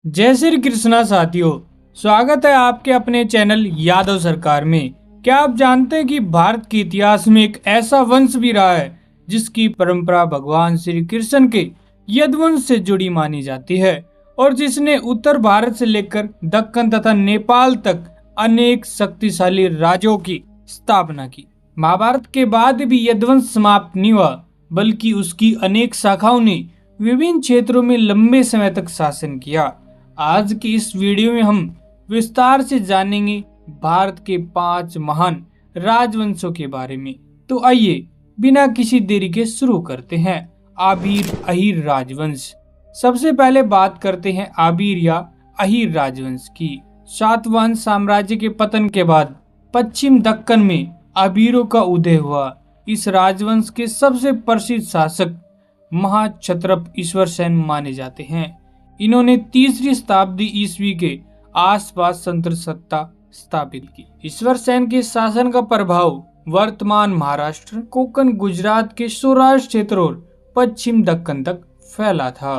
जय श्री कृष्णा साथियों, स्वागत है आपके अपने चैनल यादव सरकार में। क्या आप जानते हैं कि भारत के इतिहास में एक ऐसा वंश भी रहा है जिसकी परंपरा भगवान श्री कृष्ण के यदुवंश से जुड़ी मानी जाती है और जिसने उत्तर भारत से लेकर दक्कन तथा नेपाल तक अनेक शक्तिशाली राज्यों की स्थापना की। महाभारत के बाद भी यदुवंश समाप्त नहीं हुआ, बल्कि उसकी अनेक शाखाओं ने विभिन्न क्षेत्रों में लंबे समय तक शासन किया। आज की इस वीडियो में हम विस्तार से जानेंगे भारत के 5 महान राजवंशों के बारे में। तो आइए बिना किसी देरी के शुरू करते हैं। आबीर अहीर राजवंश। सबसे पहले बात करते हैं आबीर या अहीर राजवंश की। सातवाहन साम्राज्य के पतन के बाद पश्चिम दक्कन में आबीरों का उदय हुआ। इस राजवंश के सबसे प्रसिद्ध शासक महाक्षत्रप ईश्वर सेन माने जाते हैं। इन्होंने 3री शताब्दी ईस्वी के आसपास तंत्र सत्ता स्थापित की। ईश्वर सेन के शासन का प्रभाव वर्तमान महाराष्ट्र, कोंकण, गुजरात के सौराष्ट्र क्षेत्र और पश्चिम दक्कन तक फैला था।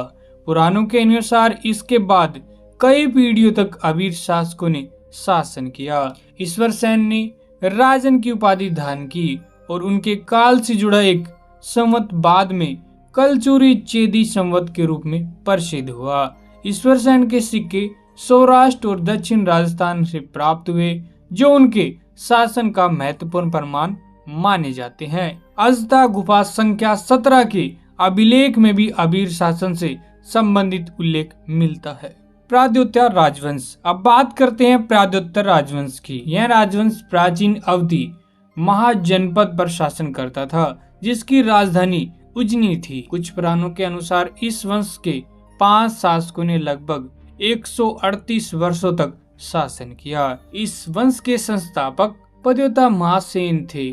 पुराणों के अनुसार इसके बाद कई पीढ़ियों तक आबीर शासकों ने शासन किया। ईश्वर सेन ने राजन की उपाधि धारण की और उनके काल से जुड़ा एक संवत बाद में कलचुरी चेदी संवत के रूप में प्रसिद्ध हुआ। ईश्वर सेन के सिक्के सौराष्ट्र और दक्षिण राजस्थान से प्राप्त हुए, जो उनके शासन का महत्वपूर्ण प्रमाण माने जाते हैं। अजंता गुफा संख्या 17 के अभिलेख में भी आबीर शासन से संबंधित उल्लेख मिलता है। प्रागैत्य राजवंश। अब बात करते हैं प्रागैत्य राजवंश की। यह राजवंश प्राचीन अवधि महाजनपद पर शासन करता था, जिसकी राजधानी उज्जैनी थी। कुछ पुराणों के अनुसार इस वंश के 5 शासकों ने लगभग 138 वर्षों तक शासन किया। इस वंश के संस्थापक पद्योता महासेन थे,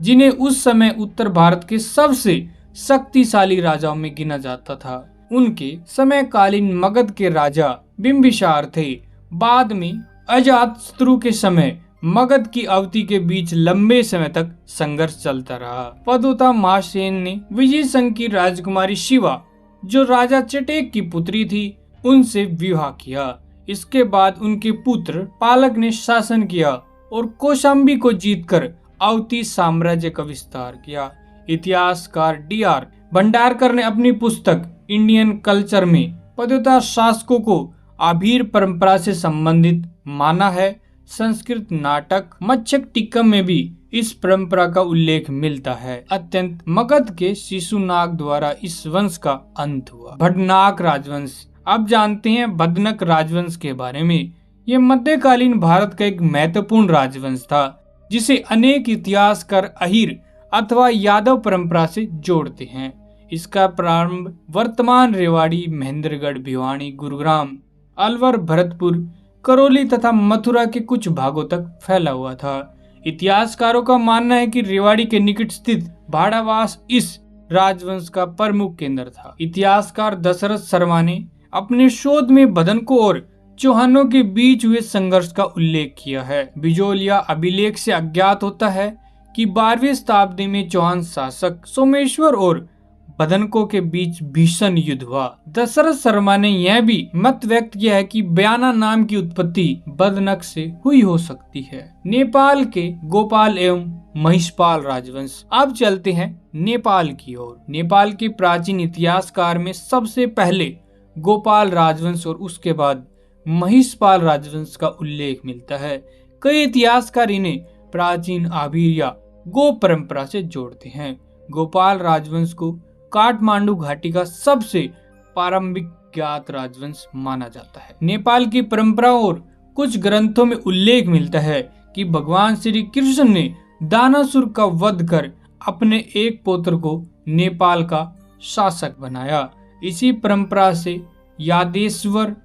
जिन्हें उस समय उत्तर भारत के सबसे शक्तिशाली राजाओं में गिना जाता था। उनके समकालीन मगध के राजा बिंबिसार थे। बाद में अजातशत्रु के समय मगध की अवधि के बीच लंबे समय तक संघर्ष चलता रहा। पद्योता महासेन ने विजय संघ की राजकुमारी शिवा, जो राजा चटेक की पुत्री थी, उनसे विवाह किया। इसके बाद उनके पुत्र पालक ने शासन किया और कौशाम्बी को जीतकर अवधी साम्राज्य का विस्तार किया। इतिहासकार D.R. भंडारकर ने अपनी पुस्तक इंडियन कल्चर में पद्योता शासकों को आबीर परंपरा से संबंधित माना है। संस्कृत नाटक मच्छकटिक्कम में भी इस परंपरा का उल्लेख मिलता है। अत्यंत मगध के शिशुनाग द्वारा इस वंश का अंत हुआ। भद्दनक राजवंश। अब जानते हैं भद्दनक राजवंश के बारे में। यह मध्यकालीन भारत का एक महत्वपूर्ण राजवंश था, जिसे अनेक इतिहासकार अहीर अथवा यादव परंपरा से जोड़ते हैं। इसका प्रारंभ वर्तमान रेवाड़ी, महेंद्रगढ़, भिवानी, गुरुग्राम, अलवर, भरतपुर, करौली तथा मथुरा के कुछ भागों तक फैला हुआ था। इतिहासकारों का मानना है कि रेवाड़ी के निकट स्थित भाड़ावास इस राजवंश का प्रमुख केंद्र था। इतिहासकार दशरथ शर्मा ने अपने शोध में भद्दनकों और चौहानों के बीच हुए संघर्ष का उल्लेख किया है। बिजोलिया अभिलेख से अज्ञात होता है कि 12वीं शताब्दी में चौहान शासक सोमेश्वर और भद्दनकों के बीच भीषण युद्ध हुआ। दशरथ शर्मा ने यह भी मत व्यक्त किया है कि बयाना नाम की उत्पत्ति भद्दनक से हुई हो सकती है। नेपाल के गोपाल एवं महिषपाल राजवंश। अब चलते हैं नेपाल की ओर। नेपाल के प्राचीन इतिहासकार में सबसे पहले गोपाल राजवंश और उसके बाद महिषपाल राजवंश का उल्लेख मिलता है। कई इतिहासकार इन्हें प्राचीन आबीर या गो परंपरा से जोड़ते हैं। गोपाल राजवंश को काठमांडू घाटी का सबसे प्रारंभिक ज्ञात राजवंश माना जाता है। नेपाल की परंपरा और कुछ ग्रंथों में उल्लेख मिलता है कि भगवान श्री कृष्ण ने दानासुर का वध कर अपने एक पुत्र को नेपाल का शासक बनाया। इसी परंपरा से यादेश्वर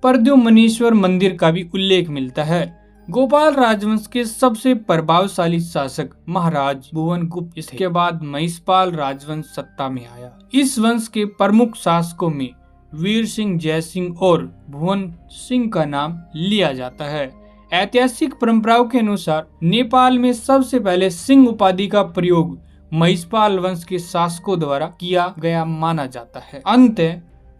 प्रद्युम्नेश्वर मंदिर का भी उल्लेख मिलता है। गोपाल राजवंश के सबसे प्रभावशाली शासक महाराज भुवनगुप्त। इसके बाद महिषपाल राजवंश सत्ता में आया। इस वंश के प्रमुख शासकों में वीर सिंह, जय सिंह और भुवन सिंह का नाम लिया जाता है। ऐतिहासिक परंपराओं के अनुसार नेपाल में सबसे पहले सिंह उपाधि का प्रयोग महिषपाल वंश के शासकों द्वारा किया गया माना जाता है। अंत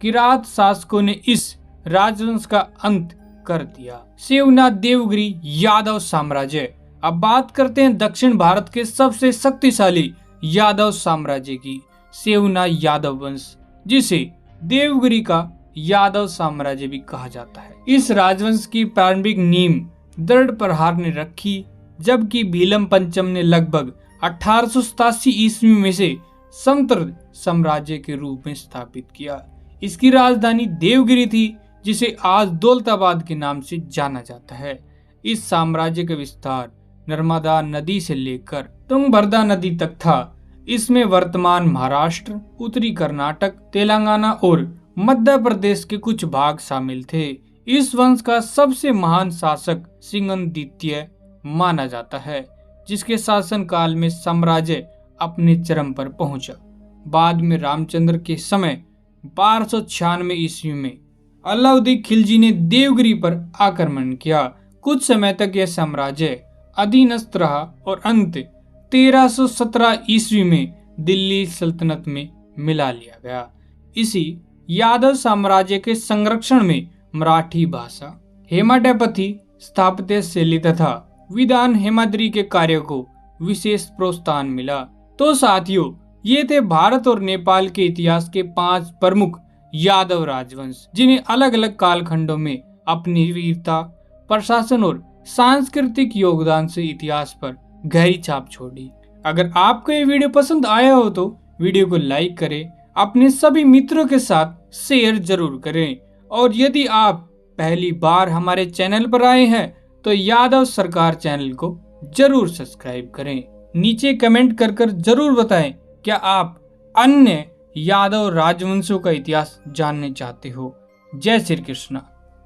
किरात शासकों ने इस राजवंश का अंत कर दिया। सेवनाथ देवगिरी यादव साम्राज्य। अब बात करते हैं दक्षिण भारत के सबसे शक्तिशाली यादव साम्राज्य की, सेवनाथ यादव वंश, जिसे देवगिरी का यादव साम्राज्य भी कहा जाता है। इस राजवंश की प्रारंभिक नींव दृढ़ प्रहार ने रखी, जबकि भीलम पंचम ने लगभग 1887 ईस्वी में से समृद्ध साम्राज्य के रूप में स्थापित किया। इसकी राजधानी देवगिरी थी, जिसे आज दौलताबाद के नाम से जाना जाता है। इस साम्राज्य का विस्तार नर्मदा नदी से लेकर तुंगभद्रा नदी तक था। इसमें वर्तमान महाराष्ट्र, उत्तरी कर्नाटक, तेलंगाना और मध्य प्रदेश के कुछ भाग शामिल थे। इस वंश का सबसे महान शासक सिंघन द्वितीय माना जाता है, जिसके शासन काल में साम्राज्य अपने चरम पर पहुंचा। बाद में रामचंद्र के समय 1296 ईस्वी में अलाउद्दीन खिलजी ने देवगिरी पर आक्रमण किया। कुछ समय तक यह साम्राज्य अधीनस्थ रहा और अंत 1317 ईस्वी में दिल्ली सल्तनत में मिला लिया गया। इसी यादव साम्राज्य के संरक्षण में मराठी भाषा, हेमाडपंथी स्थापत्य शैली तथा विधान हेमाद्री के कार्यों को विशेष प्रोत्साहन मिला। तो साथियों, ये थे भारत और नेपाल के इतिहास के 5 प्रमुख यादव राजवंश, जिन्हें अलग अलग कालखंडों में अपनी वीरता, प्रशासन और सांस्कृतिक योगदान से इतिहास पर गहरी छाप छोड़ी। अगर आपको ये वीडियो पसंद आया हो तो वीडियो को लाइक करें, अपने सभी मित्रों के साथ शेयर जरूर करें, और यदि आप पहली बार हमारे चैनल पर आए हैं तो यादव सरकार चैनल को जरूर सब्सक्राइब करें। नीचे कमेंट कर जरूर बताएं, क्या आप अन्य यादव राजवंशों का इतिहास जानने चाहते हो। जय श्री कृष्णा।